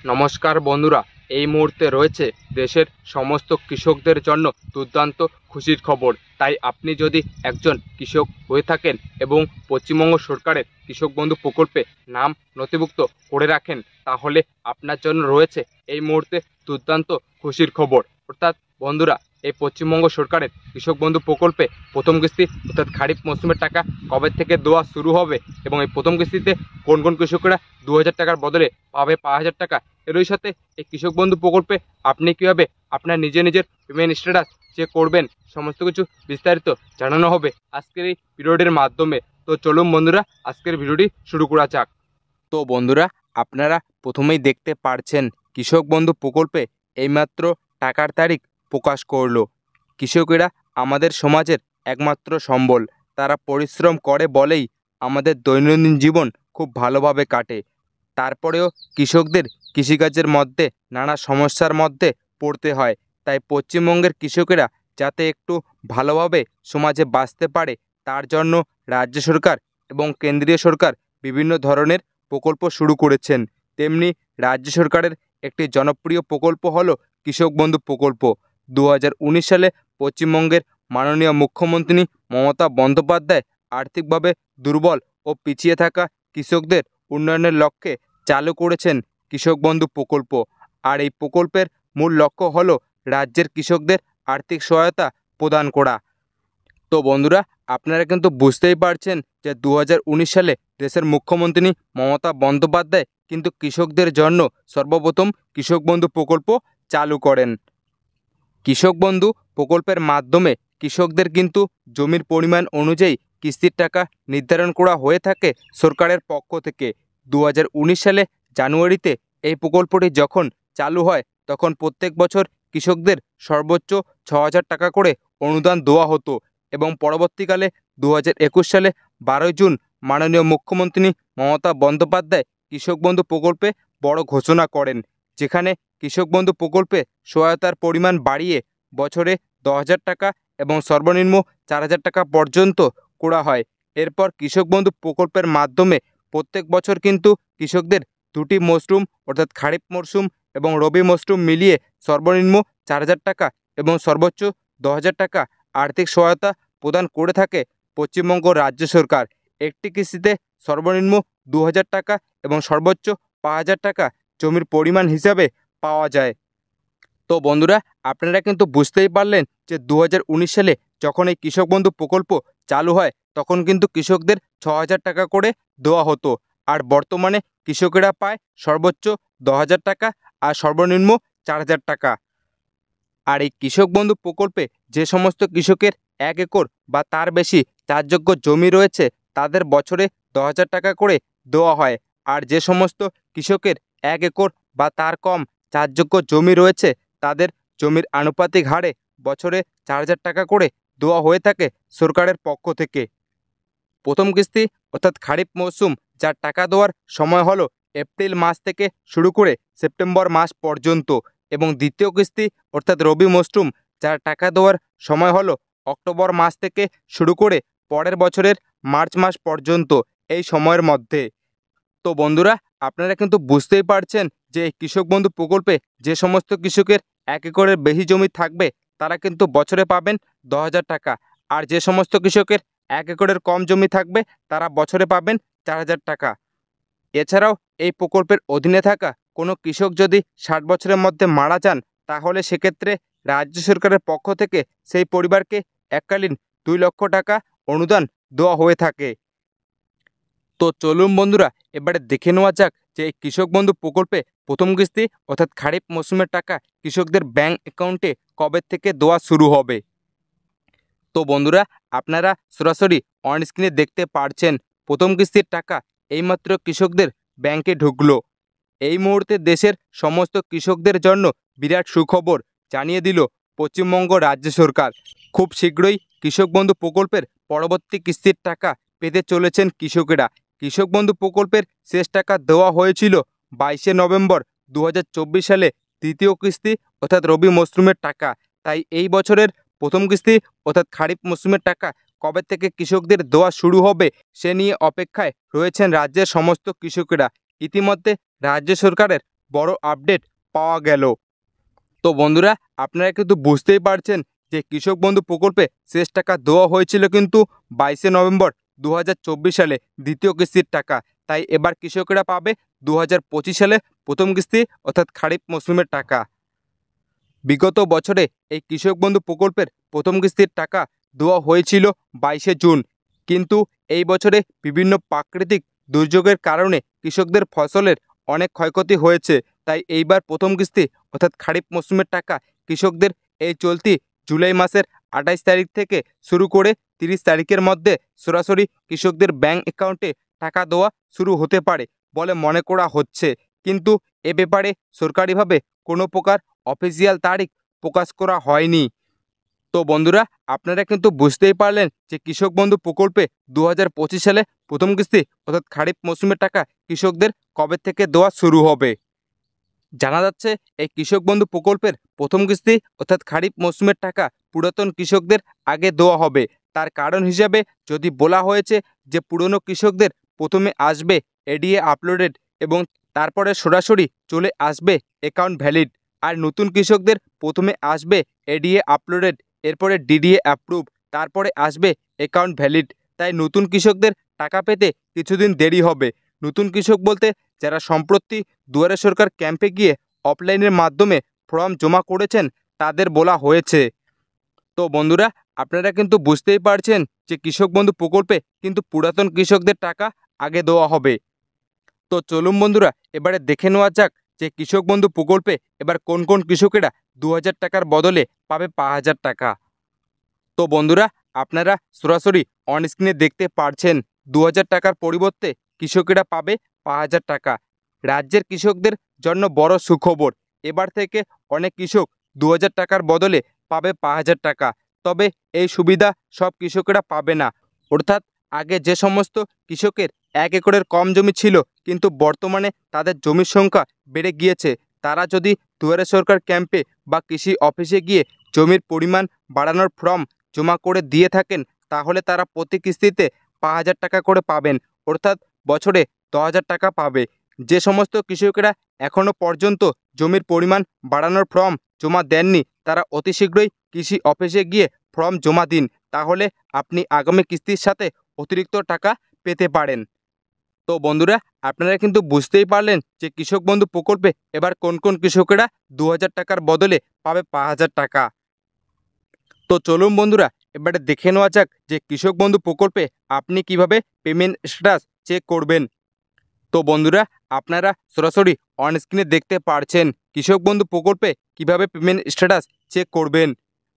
নমস্কার বন্ধুরা, এই মুহূর্তে রয়েছে দেশের সমস্ত কৃষকদের জন্য দুর্দান্ত খুশির খবর। তাই আপনি যদি একজন কৃষক হয়ে থাকেন এবং পশ্চিমবঙ্গ সরকারের কৃষক বন্ধু প্রকল্পে নাম নথিভুক্ত করে রাখেন, তাহলে আপনার জন্য রয়েছে এই মুহূর্তে দুর্দান্ত খুশির খবর। অর্থাৎ বন্ধুরা, এই পশ্চিমবঙ্গ সরকারের কৃষক বন্ধু প্রকল্পে প্রথম কিস্তি অর্থাৎ খারিফ মৌসুমের টাকা কবে থেকে দেওয়া শুরু হবে এবং এই প্রথম কিস্তিতে কোন কোন কৃষকরা 2000 টাকার বদলে পাবে 5000 টাকা। এরই সাথে এই কৃষক বন্ধু প্রকল্পে আপনি কীভাবে আপনার নিজের পেমেন্ট স্ট্যাটাস চেক করবেন, সমস্ত কিছু বিস্তারিত জানানো হবে আজকের এই ভিডিওটির মাধ্যমে। তো চলুন বন্ধুরা, আজকের ভিডিওটি শুরু করা যাক। তো বন্ধুরা, আপনারা প্রথমেই দেখতে পারছেন কৃষক বন্ধু প্রকল্পে এইমাত্র টাকার তারিখ প্রকাশ করলো। কৃষকেরা আমাদের সমাজের একমাত্র সম্বল। তারা পরিশ্রম করে বলেই আমাদের দৈনন্দিন জীবন খুব ভালোভাবে কাটে। তারপরেও কৃষকদের কৃষিকাজের মধ্যে নানা সমস্যার মধ্যে পড়তে হয়। তাই পশ্চিমবঙ্গের কৃষকেরা যাতে একটু ভালোভাবে সমাজে বাঁচতে পারে, তার জন্য রাজ্য সরকার এবং কেন্দ্রীয় সরকার বিভিন্ন ধরনের প্রকল্প শুরু করেছেন। তেমনি রাজ্য সরকারের একটি জনপ্রিয় প্রকল্প হলো কৃষক বন্ধু প্রকল্প। 2019 সালে পশ্চিমবঙ্গের মাননীয় মুখ্যমন্ত্রী মমতা বন্দ্যোপাধ্যায় আর্থিকভাবে দুর্বল ও পিছিয়ে থাকা কৃষকদের উন্নয়নের লক্ষ্যে চালু করেছেন কৃষক বন্ধু প্রকল্প। আর এই প্রকল্পের মূল লক্ষ্য হলো রাজ্যের কৃষকদের আর্থিক সহায়তা প্রদান করা। তো বন্ধুরা, আপনারা কিন্তু বুঝতেই পারছেন যে 2019 সালে দেশের মুখ্যমন্ত্রী মমতা বন্দ্যোপাধ্যায় কিন্তু কৃষকদের জন্য সর্বপ্রথম কৃষক বন্ধু প্রকল্প চালু করেন। কৃষক বন্ধু প্রকল্পের মাধ্যমে কৃষকদের কিন্তু জমির পরিমাণ অনুযায়ী কিস্তির টাকা নির্ধারণ করা হয়ে থাকে সরকারের পক্ষ থেকে। 2019 সালে জানুয়ারিতে এই প্রকল্পটি যখন চালু হয়, তখন প্রত্যেক বছর কৃষকদের সর্বোচ্চ 6000 টাকা করে অনুদান দেওয়া হতো এবং পরবর্তীকালে 2021 সালে 12 জুন মাননীয় মুখ্যমন্ত্রী মমতা বন্দ্যোপাধ্যায় কৃষক বন্ধু প্রকল্পে বড় ঘোষণা করেন, যেখানে কৃষক বন্ধু প্রকল্পে সহায়তার পরিমাণ বাড়িয়ে বছরে 10,000 টাকা এবং সর্বনিম্ন 4000 টাকা পর্যন্ত করা হয়। এরপর কৃষক বন্ধু প্রকল্পের মাধ্যমে প্রত্যেক বছর কিন্তু কৃষকদের দুটি মরশুম অর্থাৎ খারিফ মরশুম এবং রবি মরশুম মিলিয়ে সর্বনিম্ন 4000 টাকা এবং সর্বোচ্চ 10,000 টাকা আর্থিক সহায়তা প্রদান করে থাকে পশ্চিমবঙ্গ রাজ্য সরকার। একটি কিস্তিতে সর্বনিম্ন 2000 টাকা এবং সর্বোচ্চ 5000 টাকা জমির পরিমাণ হিসাবে পাওয়া যায়। তো বন্ধুরা, আপনারা কিন্তু বুঝতেই পারলেন যে 2019 সালে যখন এই কৃষক বন্ধু প্রকল্প চালু হয়, তখন কিন্তু কৃষকদের 6000 টাকা করে দেওয়া হতো। আর বর্তমানে কৃষকেরা পায় সর্বোচ্চ 10,000 টাকা আর সর্বনিম্ন 4000 টাকা। আর এই কৃষক বন্ধু প্রকল্পে যে সমস্ত কৃষকের 1 একর বা তার বেশি চাষযোগ্য জমি রয়েছে, তাদের বছরে 10,000 টাকা করে দেওয়া হয়। আর যে সমস্ত কৃষকের 1 একর বা তার কম চাষযোগ্য জমি রয়েছে, তাদের জমির আনুপাতিক হারে বছরে 4000 টাকা করে দেওয়া হয়ে থাকে সরকারের পক্ষ থেকে। প্রথম কিস্তি অর্থাৎ খারিফ মৌসুম, যার টাকা দেওয়ার সময় হলো এপ্রিল মাস থেকে শুরু করে সেপ্টেম্বর মাস পর্যন্ত, এবং দ্বিতীয় কিস্তি অর্থাৎ রবি মরশুম, যার টাকা দেওয়ার সময় হলো অক্টোবর মাস থেকে শুরু করে পরের বছরের মার্চ মাস পর্যন্ত, এই সময়ের মধ্যে। তো বন্ধুরা, আপনারা কিন্তু বুঝতেই পারছেন যে এই কৃষক বন্ধু প্রকল্পে যে সমস্ত কৃষকের 1 একরের বেশি জমি থাকবে, তারা কিন্তু বছরে পাবেন 10,000 টাকা। আর যে সমস্ত কৃষকের 1 একরের কম জমি থাকবে, তারা বছরে পাবেন 4000 টাকা। এছাড়াও এই প্রকল্পের অধীনে থাকা কোনো কৃষক যদি 60 বছরের মধ্যে মারা যান, তাহলে সেক্ষেত্রে রাজ্য সরকারের পক্ষ থেকে সেই পরিবারকে এককালীন 2 লক্ষ টাকা অনুদান দেওয়া হয়ে থাকে। তো চলুন বন্ধুরা, এবারে দেখে নেওয়া যাক যে এই কৃষক বন্ধু প্রকল্পে প্রথম কিস্তি অর্থাৎ খারিফ মৌসুমের টাকা কৃষকদের ব্যাংক অ্যাকাউন্টে কবে থেকে দেওয়া শুরু হবে। তো বন্ধুরা, আপনারা সরাসরি অন স্ক্রিনে দেখতে পারছেন প্রথম কিস্তির টাকা এইমাত্র কৃষকদের ব্যাংকে ঢুকলো। এই মুহূর্তে দেশের সমস্ত কৃষকদের জন্য বিরাট সুখবর জানিয়ে দিল পশ্চিমবঙ্গ রাজ্য সরকার। খুব শীঘ্রই কৃষক বন্ধু প্রকল্পের পরবর্তী কিস্তির টাকা পেতে চলেছেন কৃষকেরা। কৃষক বন্ধু প্রকল্পের শেষ টাকা দেওয়া হয়েছিল 22শে নভেম্বর 2024 সালে দ্বিতীয় কিস্তি অর্থাৎ রবি মরশুমের টাকা। তাই এই বছরের প্রথম কিস্তি অর্থাৎ খারিফ মরশুমের টাকা কবে থেকে কৃষকদের দেওয়া শুরু হবে, সে নিয়ে অপেক্ষায় রয়েছেন রাজ্যের সমস্ত কৃষকেরা। ইতিমধ্যে রাজ্য সরকারের বড় আপডেট পাওয়া গেল। তো বন্ধুরা, আপনারা কিন্তু বুঝতেই পারছেন যে কৃষক বন্ধু প্রকল্পে শেষ টাকা দেওয়া হয়েছিল কিন্তু 22শে নভেম্বর 2024 সালে দ্বিতীয় কিস্তির টাকা। তাই এবার কৃষকেরা পাবে 2025 সালে প্রথম কিস্তি অর্থাৎ খারিফ মৌসুমের টাকা। বিগত বছরে এই কৃষক বন্ধু প্রকল্পের প্রথম কিস্তির টাকা দেওয়া হয়েছিল 22শে জুন, কিন্তু এই বছরে বিভিন্ন প্রাকৃতিক দুর্যোগের কারণে কৃষকদের ফসলের অনেক ক্ষয়ক্ষতি হয়েছে। তাই এইবার প্রথম কিস্তি অর্থাৎ খারিফ মৌসুমের টাকা কৃষকদের এই চলতি জুলাই মাসের 28 তারিখ থেকে শুরু করে 30 তারিখের মধ্যে সরাসরি কৃষকদের ব্যাংক অ্যাকাউন্টে টাকা দেওয়া শুরু হতে পারে বলে মনে করা হচ্ছে। কিন্তু এ ব্যাপারে সরকারিভাবে কোনো প্রকার অফিসিয়াল তারিখ প্রকাশ করা হয়নি। তো বন্ধুরা, আপনারা কিন্তু বুঝতেই পারলেন যে কৃষক বন্ধু প্রকল্পে 2025 সালে প্রথম কিস্তি অর্থাৎ খারিফ মৌসুমের টাকা কৃষকদের কবে থেকে দেওয়া শুরু হবে। জানা যাচ্ছে এই কৃষক বন্ধু প্রকল্পের প্রথম কিস্তি অর্থাৎ খারিফ মৌসুমের টাকা পুরাতন কৃষকদের আগে দেওয়া হবে। তার কারণ হিসাবে যদি বলা হয়েছে যে পুরনো কৃষকদের প্রথমে আসবে এডিএ আপলোডেড এবং তারপরে সরাসরি চলে আসবে অ্যাকাউন্ট ভ্যালিড, আর নতুন কৃষকদের প্রথমে আসবে এডিএ আপলোডেড, এরপরে ডিডিএ অ্যাপ্রুভ, তারপরে আসবে অ্যাকাউন্ট ভ্যালিড। তাই নতুন কৃষকদের টাকা পেতে কিছুদিন দেরি হবে। নতুন কৃষক বলতে যারা সম্প্রতি দুয়ারে সরকার ক্যাম্পে গিয়ে অফলাইনের মাধ্যমে ফর্ম জমা করেছেন তাদের বলা হয়েছে। তো বন্ধুরা, আপনারা কিন্তু বুঝতেই পারছেন যে কৃষক বন্ধু প্রকল্পে কিন্তু পুরাতন কৃষকদের টাকা আগে দেওয়া হবে। তো চলুন বন্ধুরা, এবারে দেখে নেওয়া যাক যে কৃষক বন্ধু প্রকল্পে এবার কোন কোন কৃষকেরা 2000 টাকার বদলে পাবে 5000 টাকা। তো বন্ধুরা, আপনারা সরাসরি অন স্ক্রিনে দেখতে পারছেন 2000 টাকার পরিবর্তে কৃষকেরা পাবে 5000 টাকা। রাজ্যের কৃষকদের জন্য বড় সুখবর, এবার থেকে অনেক কৃষক 2000 টাকার বদলে পাবে 5000 টাকা। তবে এই সুবিধা সব কৃষকেরা পাবে না। অর্থাৎ আগে যে সমস্ত কৃষকের 1 একরের কম জমি ছিল কিন্তু বর্তমানে তাদের জমির সংখ্যা বেড়ে গিয়েছে, তারা যদি দুয়ারে সরকার ক্যাম্পে বা কৃষি অফিসে গিয়ে জমির পরিমাণ বাড়ানোর ফর্ম জমা করে দিয়ে থাকেন, তাহলে তারা প্রতি কিস্তিতে 5000 টাকা করে পাবেন, অর্থাৎ বছরে 10,000 টাকা পাবে। যে সমস্ত কৃষকেরা এখনও পর্যন্ত জমির পরিমাণ বাড়ানোর ফর্ম জমা দেননি তারা অতি শীঘ্রই কৃষি অফিসে গিয়ে ফর্ম জমা দিন, তাহলে আপনি আগামী কিস্তির সাথে অতিরিক্ত টাকা পেতে পারেন। তো বন্ধুরা, আপনারা কিন্তু বুঝতেই পারলেন যে কৃষক বন্ধু প্রকল্পে এবার কোন কোন কৃষকেরা 2000 টাকার বদলে পাবে 5000 টাকা। তো চলুন বন্ধুরা, এবারে দেখে নেওয়া যাক যে কৃষক বন্ধু প্রকল্পে আপনি কিভাবে পেমেন্ট স্ট্যাটাস চেক করবেন। তো বন্ধুরা, আপনারা সরাসরি অন স্ক্রিনে দেখতে পারছেন কৃষক বন্ধু প্রকল্পে কিভাবে পেমেন্ট স্ট্যাটাস চেক করবেন।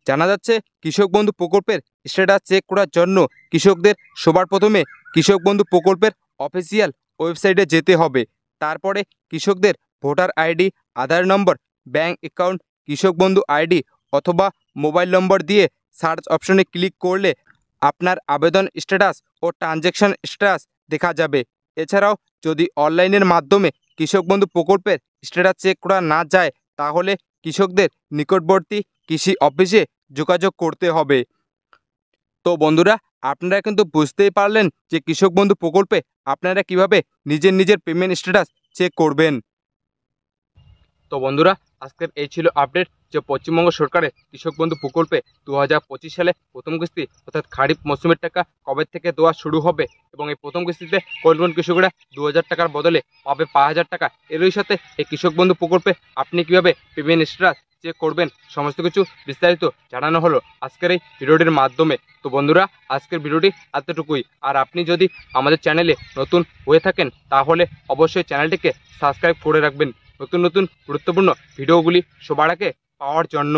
জানা যাচ্ছে কৃষক বন্ধু প্রকল্পের স্ট্যাটাস চেক করার জন্য কৃষকদের সবার প্রথমে কৃষক বন্ধু প্রকল্পের অফিসিয়াল ওয়েবসাইটে যেতে হবে। তারপরে কৃষকদের ভোটার আইডি, আধার নম্বর, ব্যাংক অ্যাকাউন্ট, কৃষক বন্ধু আইডি অথবা মোবাইল নম্বর দিয়ে সার্চ অপশনে ক্লিক করলে আপনার আবেদন স্ট্যাটাস ও ট্রানজ্যাকশন স্ট্যাটাস দেখা যাবে। এছাড়াও যদি অনলাইনের মাধ্যমে কৃষক বন্ধু প্রকল্পের স্ট্যাটাস চেক করা না যায় তাহলে কৃষকদের নিকটবর্তী কৃষি অফিসে যোগাযোগ করতে হবে। তো বন্ধুরা, আপনারা কিন্তু বুঝতেই পারলেন যে কৃষক বন্ধু প্রকল্পে আপনারা কিভাবে নিজের পেমেন্ট স্ট্যাটাস চেক করবেন। তো বন্ধুরা, আজকের এই ছিল আপডেট যে পশ্চিমবঙ্গ সরকারের কৃষক বন্ধু প্রকল্পে 2025 সালে প্রথম কিস্তি অর্থাৎ খারিফ মৌসুমের টাকা কবে থেকে দেওয়া শুরু হবে এবং এই প্রথম কিস্তিতে কোন কোন কৃষকরা 2000 টাকার বদলে পাবে 5000 টাকা। এরই সাথে এই কৃষক বন্ধু প্রকল্পে আপনি কিভাবে পেমেন্ট স্ট্যাটাস চেক করবেন সমস্ত কিছু বিস্তারিত জানানো হলো আজকের এই ভিডিওটির মাধ্যমে। তো বন্ধুরা, আজকের ভিডিওটি এতটুকুই। আর আপনি যদি আমাদের চ্যানেলে নতুন হয়ে থাকেন তাহলে অবশ্যই চ্যানেলটিকে সাবস্ক্রাইব করে রাখবেন নতুন নতুন গুরুত্বপূর্ণ ভিডিওগুলি সবার আগে পাওয়ার জন্য।